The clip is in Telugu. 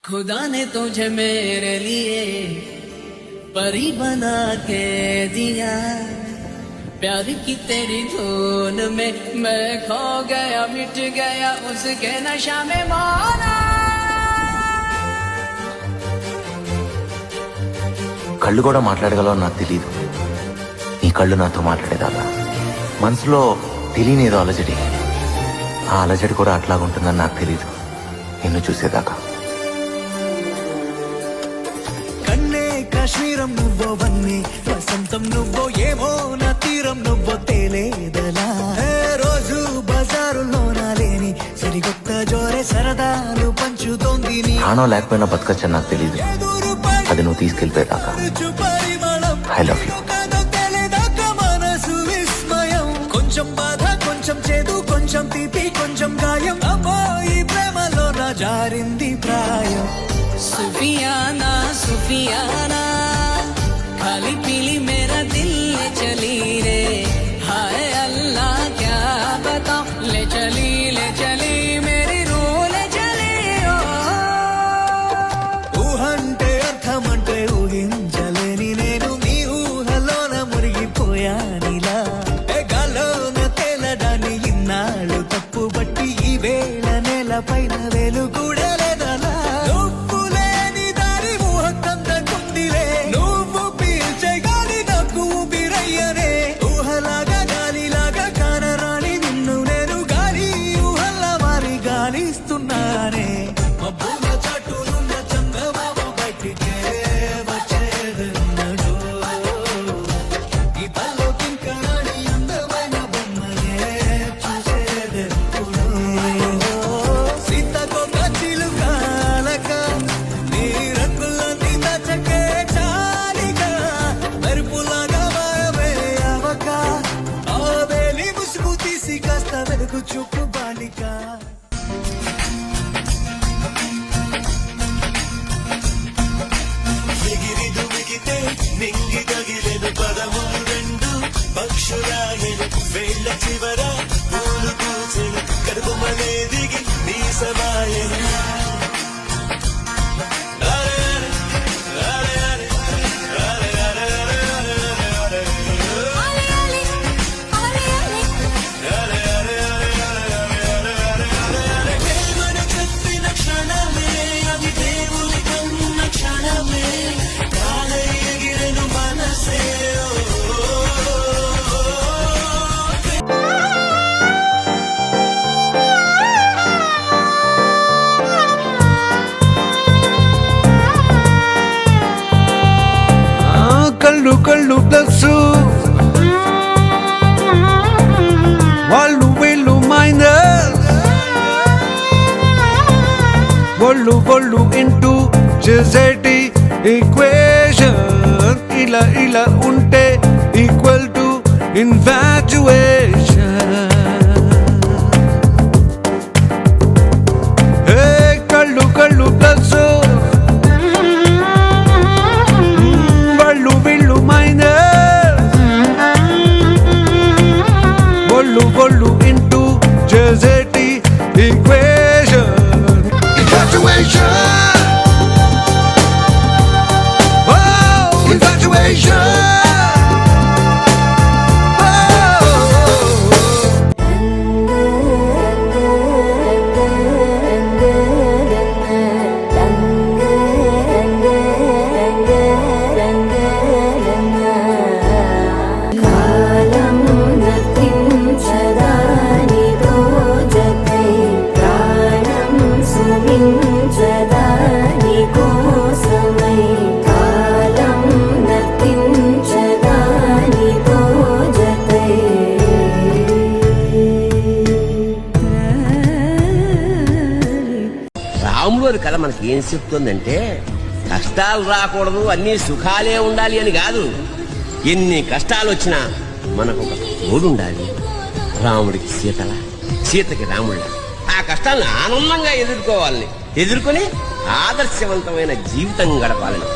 खुदा ने तुझे मेरे लिए परी बना के दिया, प्यार की तेरी धुन में मैं खो गया, मिट गया उसके नशा में मौला। కళ్ళు కూడా మాట్లాడగలవో నాకు తెలియదు. నీ కళ్ళు నాతో మాట్లాడేదాకా మనసులో తెలియనేదో అలజడి. ఆ అలజడి కూడా అట్లాగుంటుందని నాకు తెలియదు నిన్ను చూసేదాకా. కన్నే కాశ్మీరం నువ్వో వన్నే వసంతం నువ్వో ఏమో నా తీరం నువ్వో తేలేదలా. రోజు బజారులో నా లేని సరికొత్త జోరే సరదాలు పంచుతోంది. ప్రాణం లేకపోయినా బతకచ్చని నాకు తెలియదు. అది నువ్వు తీసుకెళ్ళిపోయేదాకా. I love you. మనసు విస్మయం, కొంచెం బాధ కొంచెం చేదు కొంచెం తీపి కొంచెం గాయం. అమ్మో ఈ ప్రేమలో నా జారింది ప్రాయం. सुफियाना सुफियाना खाली पीली मेरा दिल ले चली रे, हाय अल्लाह क्या बताऊं, ले चली मेरी रूह ले चली. ఊహంటే అర్థమంటే ఊహించలేని నేను నీ ఊహలోన మురిగిపోయానిలా. గాల్లోన తేలడాన్ని ఇన్నాళ్ళు తప్పు బట్టి ఈ వేళ నేల పైన వెలుగుడే లేదలా. చూపు బాలిక ఎగిరి దుమిగితే నింగి తగిలేను పదములు రెండు పక్షురాయను వేళ్ళ చివర పూలు పూచెను కడుపుమనే దిగి నీ సమాయను. కళ్ళు కళ్ళు ప్లస్ వాళ్ళు వీళ్ళు మైనస్, ఒళ్ళు ఒళ్ళు ఇంటూ చేసేటి ఈక్వేషన్. ఇలా ఇలా ఉంటే ఈక్వల్ టు ఇన్ఫాచ్యుయేషన్. కళ్ళు కళ్ళు ప్లస్ ఒళ్ళు ఇంటూ చేసేటి ఈక్వేషన్. Infatuation, oh infatuation. రాముడు కథ మనకి ఏం చెప్తుందంటే, కష్టాలు రాకూడదు అన్ని సుఖాలే ఉండాలి అని కాదు. ఎన్ని కష్టాలు వచ్చినా మనకు ఒక తోడు ఉండాలి. రాముడికి సీతల, సీతకి రాముళ్ళ. ఆ కష్టాలను ఆనందంగా ఎదుర్కోవాలని, ఎదుర్కొని ఆదర్శవంతమైన జీవితం గడపాలని